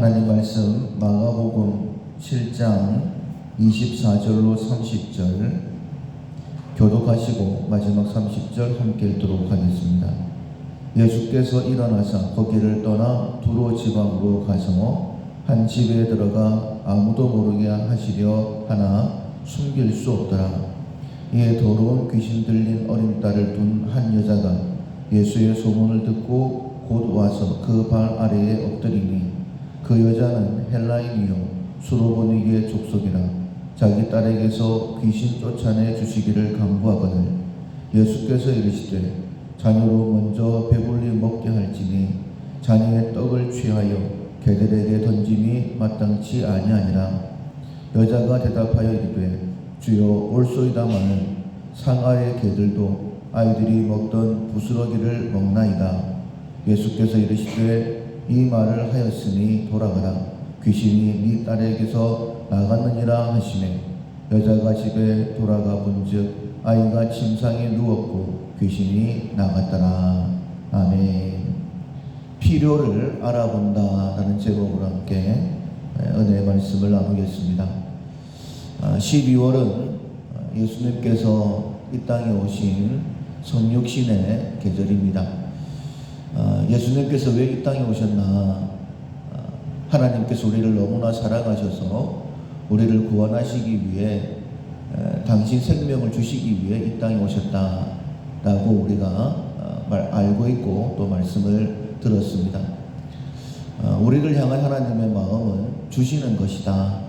하나님 말씀 마가복음 7장 24절로 30절 교독하시고 마지막 30절 함께 읽도록 하겠습니다. 예수께서 일어나사 거기를 떠나 두로 지방으로 가서 한 집에 들어가 아무도 모르게 하시려 하나 숨길 수 없더라. 이에 더러운 귀신 들린 어린 딸을 둔 한 여자가 예수의 소문을 듣고 곧 와서 그 발 아래에 엎드리니 그 여자는 헬라인이요 수로보니게 족속이라. 자기 딸에게서 귀신 쫓아내 주시기를 간구하거늘 예수께서 이르시되 자녀로 먼저 배불리 먹게 할지니 자녀의 떡을 취하여 개들에게 던짐이 마땅치 아니하니라. 여자가 대답하여 이르되 주여 올소이다마는 상 아래 개들도 아이들이 먹던 부스러기를 먹나이다. 예수께서 이르시되 이 말을 하였으니 돌아가라. 귀신이 네 딸에게서 나갔느니라 하시매 여자가 집에 돌아가 본즉 아이가 침상에 누웠고 귀신이 나갔더라. 아멘. 필요를 알아본다 라는 제목으로 함께 은혜의 말씀을 나누겠습니다. 12월은 예수님께서 이 땅에 오신 성육신의 계절입니다. 예수님께서 왜 이 땅에 오셨나? 하나님께서 우리를 너무나 사랑하셔서 우리를 구원하시기 위해 당신 생명을 주시기 위해 이 땅에 오셨다라고 우리가 알고 있고 또 말씀을 들었습니다. 우리를 향한 하나님의 마음은 주시는 것이다.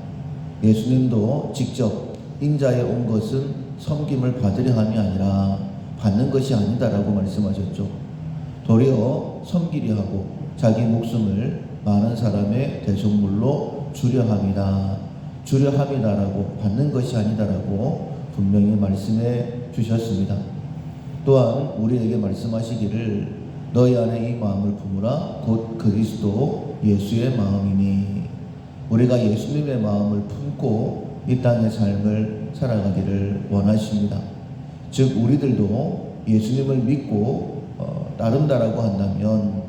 예수님도 직접 인자에 온 것은 섬김을 받으려 함이 아니라 받는 것이 아니다라고 말씀하셨죠. 도리어 섬기려 하고 자기 목숨을 많은 사람의 대속물로 주려 함이다. 주려 함이다라고 받는 것이 아니다라고 분명히 말씀해 주셨습니다. 또한 우리에게 말씀하시기를 너희 안에 이 마음을 품으라 곧 그리스도 예수의 마음이니. 우리가 예수님의 마음을 품고 이 땅의 삶을 살아가기를 원하십니다. 즉 우리들도 예수님을 믿고 따른다라고 한다면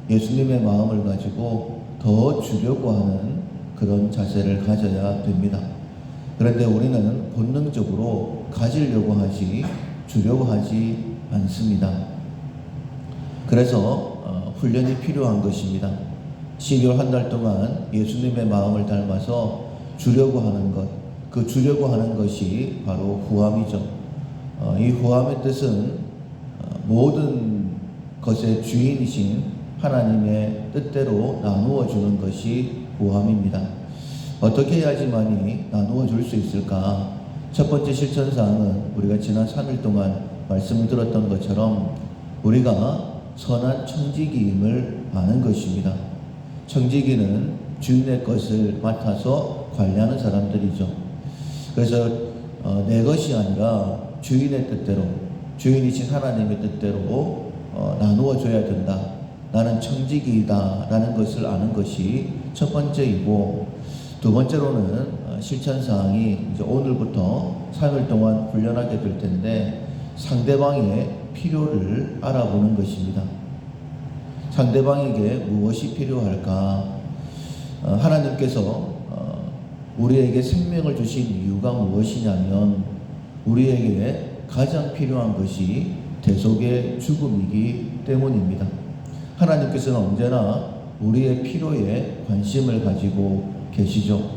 예수님의 마음을 가지고 더 주려고 하는 그런 자세를 가져야 됩니다. 그런데 우리는 본능적으로 가지려고 하지 주려고 하지 않습니다. 그래서 훈련이 필요한 것입니다. 12월 한 달 동안 예수님의 마음을 닮아서 주려고 하는 것, 그 주려고 하는 것이 바로 후함이죠. 이 후함의 뜻은 모든 것의 주인이신 하나님의 뜻대로 나누어 주는 것이 후함입니다. 어떻게 해야지만이 나누어 줄 수 있을까? 첫 번째 실천사항은 우리가 지난 3일 동안 말씀을 들었던 것처럼 우리가 선한 청지기임을 아는 것입니다. 청지기는 주인의 것을 맡아서 관리하는 사람들이죠. 그래서 내 것이 아니라 주인의 뜻대로, 주인이신 하나님의 뜻대로 나누어 줘야 된다. 나는 청지기이다 라는 것을 아는 것이 첫 번째이고, 두 번째로는 실천사항이 이제 오늘부터 3일 동안 훈련하게 될 텐데 상대방의 필요를 알아보는 것입니다. 상대방에게 무엇이 필요할까? 하나님께서 우리에게 생명을 주신 이유가 무엇이냐면 우리에게 가장 필요한 것이 대속의 죽음이기 때문입니다. 하나님께서는 언제나 우리의 필요에 관심을 가지고 계시죠.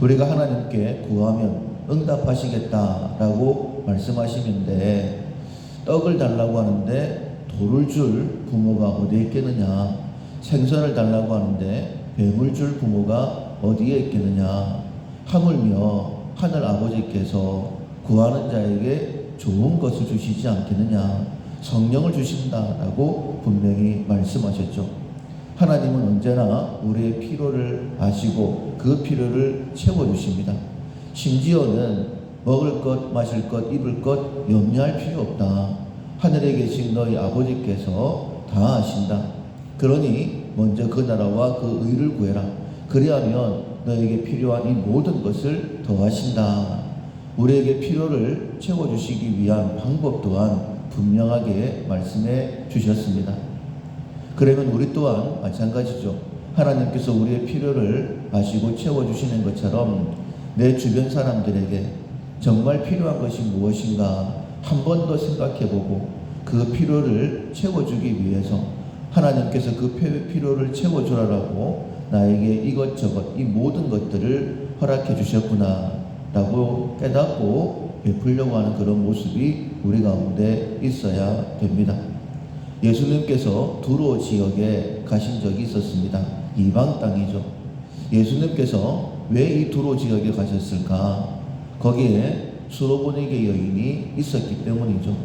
우리가 하나님께 구하면 응답하시겠다라고 말씀하시는데 떡을 달라고 하는데 돌을 줄 부모가 어디에 있겠느냐? 생선을 달라고 하는데 뱀을 줄 부모가 어디에 있겠느냐? 하물며 하늘 아버지께서 구하는 자에게 좋은 것을 주시지 않겠느냐? 성령을 주신다라고 분명히 말씀하셨죠. 하나님은 언제나 우리의 필요를 아시고 그 필요를 채워주십니다. 심지어는 먹을 것, 마실 것, 입을 것 염려할 필요 없다. 하늘에 계신 너희 아버지께서 다 아신다. 그러니 먼저 그 나라와 그 의를 구해라. 그리하면 너에게 필요한 이 모든 것을 더하신다. 우리에게 필요를 채워주시기 위한 방법 또한 분명하게 말씀해 주셨습니다. 그러면 우리 또한 마찬가지죠. 하나님께서 우리의 필요를 아시고 채워주시는 것처럼 내 주변 사람들에게 정말 필요한 것이 무엇인가 한 번 더 생각해보고 그 필요를 채워주기 위해서 하나님께서 그 필요를 채워주라고 나에게 이것저것 이 모든 것들을 허락해 주셨구나 라고 깨닫고 베풀려고 하는 그런 모습이 우리 가운데 있어야 됩니다. 예수님께서 두로 지역에 가신 적이 있었습니다. 이방 땅이죠. 예수님께서 왜 이 두로 지역에 가셨을까? 거기에 수로보니게 여인이 있었기 때문이죠.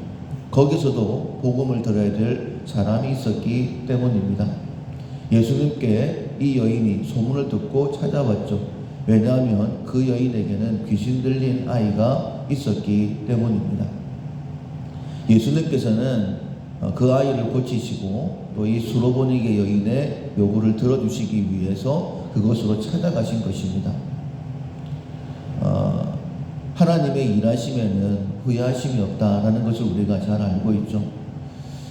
거기서도 복음을 들어야 될 사람이 있었기 때문입니다. 예수님께 이 여인이 소문을 듣고 찾아왔죠. 왜냐하면 그 여인에게는 귀신 들린 아이가 있었기 때문입니다. 예수님께서는 그 아이를 고치시고 또 이 수로보니게 여인의 요구를 들어주시기 위해서 그곳으로 찾아가신 것입니다. 하나님의 일하심에는 후회하심이 없다라는 것을 우리가 잘 알고 있죠.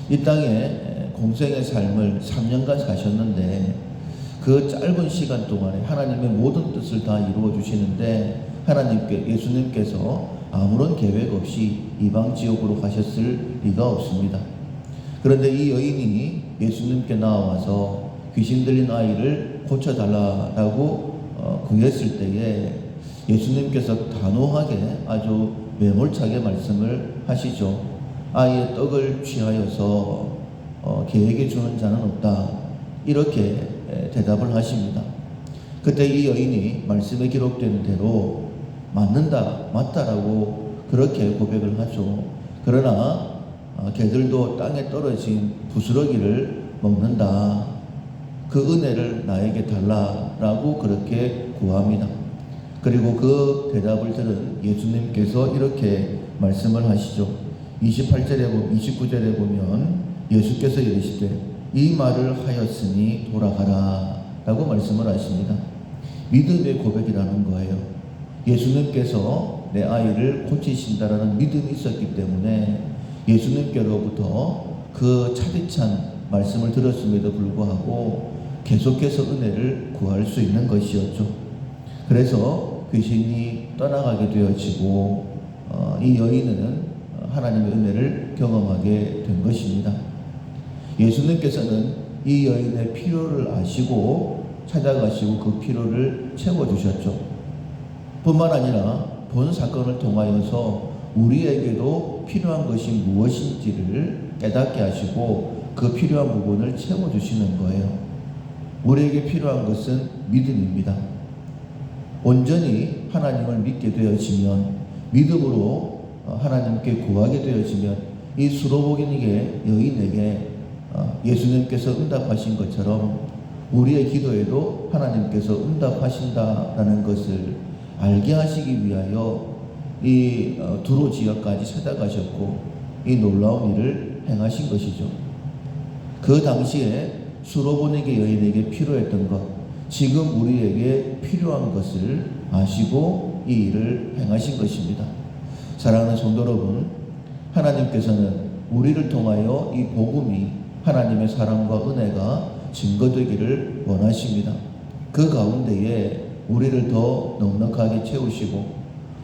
이 땅에 공생의 삶을 3년간 사셨는데 그 짧은 시간 동안에 하나님의 모든 뜻을 다 이루어 주시는데 예수님께서 아무런 계획 없이 이방 지역으로 가셨을 리가 없습니다. 그런데 이 여인이 예수님께 나와서 귀신 들린 아이를 고쳐달라고 구했을 때에 예수님께서 단호하게 아주 매몰차게 말씀을 하시죠. 아이의 떡을 취하여서 계획해 주는 자는 없다. 이렇게 대답을 하십니다. 그때 이 여인이 말씀에 기록된 대로 맞다라고 그렇게 고백을 하죠. 그러나 개들도 땅에 떨어진 부스러기를 먹는다. 그 은혜를 나에게 달라라고 그렇게 구합니다. 그리고 그 대답을 들은 예수님께서 이렇게 말씀을 하시죠. 29절에 보면 예수께서 이르시되 이 말을 하였으니 돌아가라 라고 말씀을 하십니다. 믿음의 고백이라는 거예요. 예수님께서 내 아이를 고치신다라는 믿음이 있었기 때문에 예수님께로부터 그 차디찬 말씀을 들었음에도 불구하고 계속해서 은혜를 구할 수 있는 것이었죠. 그래서 귀신이 떠나가게 되어지고 이 여인은 하나님의 은혜를 경험하게 된 것입니다. 예수님께서는 이 여인의 필요를 아시고 찾아가시고 그 필요를 채워주셨죠. 뿐만 아니라 본 사건을 통하여서 우리에게도 필요한 것이 무엇인지를 깨닫게 하시고 그 필요한 부분을 채워주시는 거예요. 우리에게 필요한 것은 믿음입니다. 온전히 하나님을 믿게 되어지면, 믿음으로 하나님께 구하게 되어지면 이 수로보니게 여인에게 예수님께서 응답하신 것처럼 우리의 기도에도 하나님께서 응답하신다라는 것을 알게 하시기 위하여 이 두로 지역까지 찾아가셨고 이 놀라운 일을 행하신 것이죠. 그 당시에 수로보니게 여인에게 필요했던 것, 지금 우리에게 필요한 것을 아시고 이 일을 행하신 것입니다. 사랑하는 성도 여러분, 하나님께서는 우리를 통하여 이 복음이 하나님의 사랑과 은혜가 증거되기를 원하십니다. 그 가운데에 우리를 더 넉넉하게 채우시고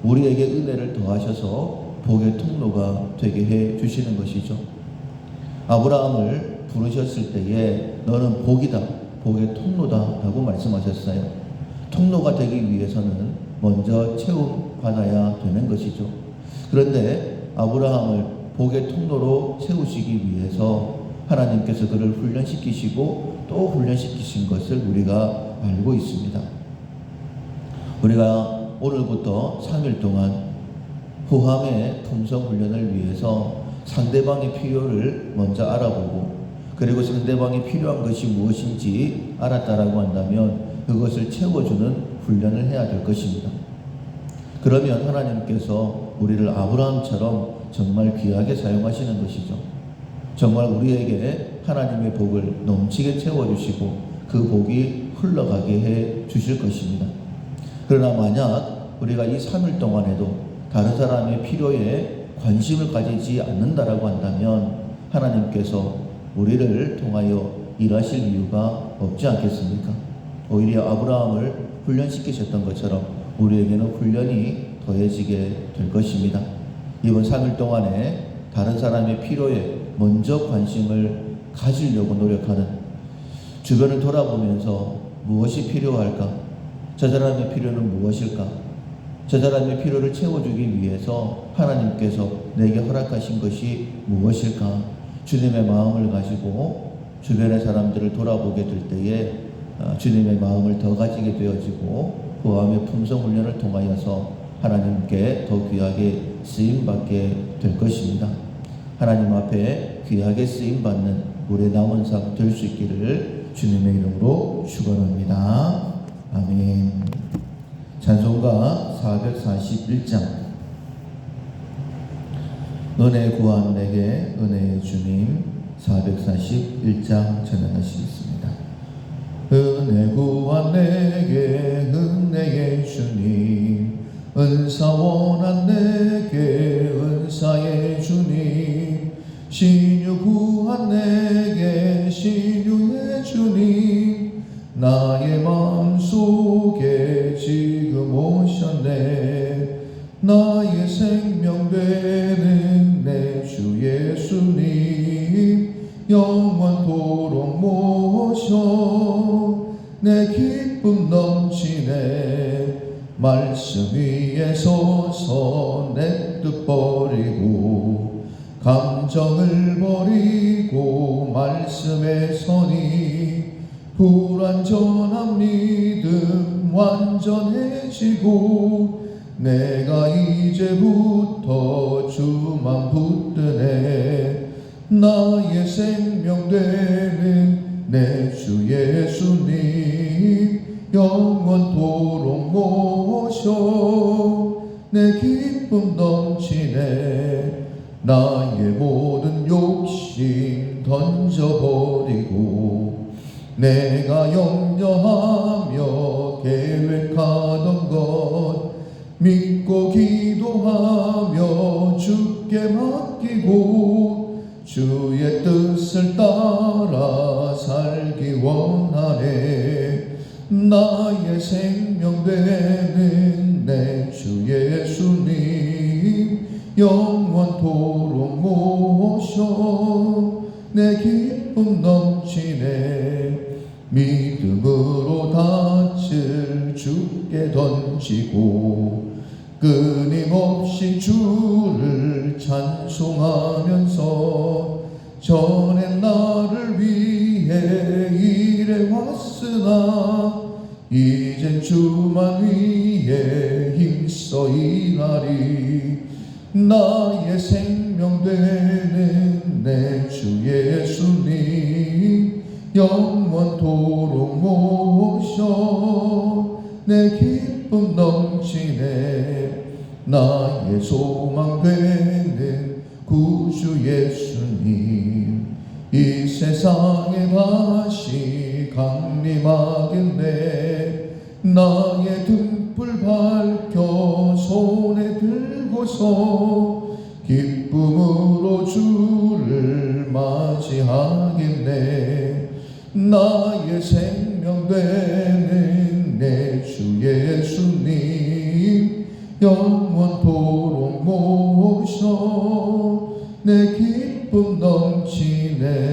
우리에게 은혜를 더하셔서 복의 통로가 되게 해 주시는 것이죠. 아브라함을 부르셨을 때에 너는 복이다, 복의 통로다 라고 말씀하셨어요. 통로가 되기 위해서는 먼저 채움 받아야 되는 것이죠. 그런데 아브라함을 복의 통로로 세우시기 위해서 하나님께서 그를 훈련시키시고 또 훈련시키신 것을 우리가 알고 있습니다. 우리가 오늘부터 3일 동안 후함의 품성 훈련을 위해서 상대방의 필요를 먼저 알아보고 그리고 상대방이 필요한 것이 무엇인지 알았다라고 한다면 그것을 채워주는 훈련을 해야 될 것입니다. 그러면 하나님께서 우리를 아브라함처럼 정말 귀하게 사용하시는 것이죠. 정말 우리에게 하나님의 복을 넘치게 채워주시고 그 복이 흘러가게 해 주실 것입니다. 그러나 만약 우리가 이 3일 동안에도 다른 사람의 필요에 관심을 가지지 않는다라고 한다면 하나님께서 우리를 통하여 일하실 이유가 없지 않겠습니까? 오히려 아브라함을 훈련시키셨던 것처럼 우리에게는 훈련이 더해지게 될 것입니다. 이번 3일 동안에 다른 사람의 필요에 먼저 관심을 가지려고 노력하는, 주변을 돌아보면서 무엇이 필요할까? 저 사람의 필요는 무엇일까? 저 사람의 필요를 채워주기 위해서 하나님께서 내게 허락하신 것이 무엇일까? 주님의 마음을 가지고 주변의 사람들을 돌아보게 될 때에 주님의 마음을 더 가지게 되어지고 구함의 품성 훈련을 통하여서 하나님께 더 귀하게 쓰임받게 될 것입니다. 하나님 앞에 귀하게 쓰임받는 우리의 남은 삶 될 수 있기를 주님의 이름으로 축원합니다. 아멘. 찬송가 441장. 은혜 구한 내게 은혜의 주님, 441장 전하시겠습니다. 은혜 구한 내게 은혜의 주님, 은사 원한 내게 은사의 주님, 신유 구한 내게 신유의 주님, 나의 마음속에 지금 오셨네. 나의 생명 되는 내 주 예수님, 영원토록 모셔 내 기쁨 넘치네. 말씀 위에 서서 내 뜻 버리고 감정을 버리고 말씀에 서니 불완전한 믿음 완전해지고 내가 이제부터 주만 붙드네. 나의 생명 되는 내 주 예수님, 영원토록 모셔 내 기쁨 넘치네. 나의 모든 욕심 던져버리고 내가 염려하며 계획하던 것 믿고 기도하며 주께 맡기고 주의 뜻을 따라 살기 원하네. 나의 생명 되는 내 주 예수님, 영원토록 모셔 내 기쁨 넘치네. 믿음으로 닻을 주께 던지고 끊임없이 주를 찬송하면서 전에 나를 위해 일해왔으나 이젠 주만 위해 힘써 일하리. 나의 생명 되는 내 주 예수님, 영원토록 모셔 내 기쁨 넘치네. 나의 소망 되는 구주 예수님, 이 세상에 다시 강림하겠네. 나의 등불 밝혀 손에 들고서 기쁨으로 주를 맞이하겠네. 나의 생명 되는 내 주 예수님, 영원토록 모셔 내 기쁨 넘치네.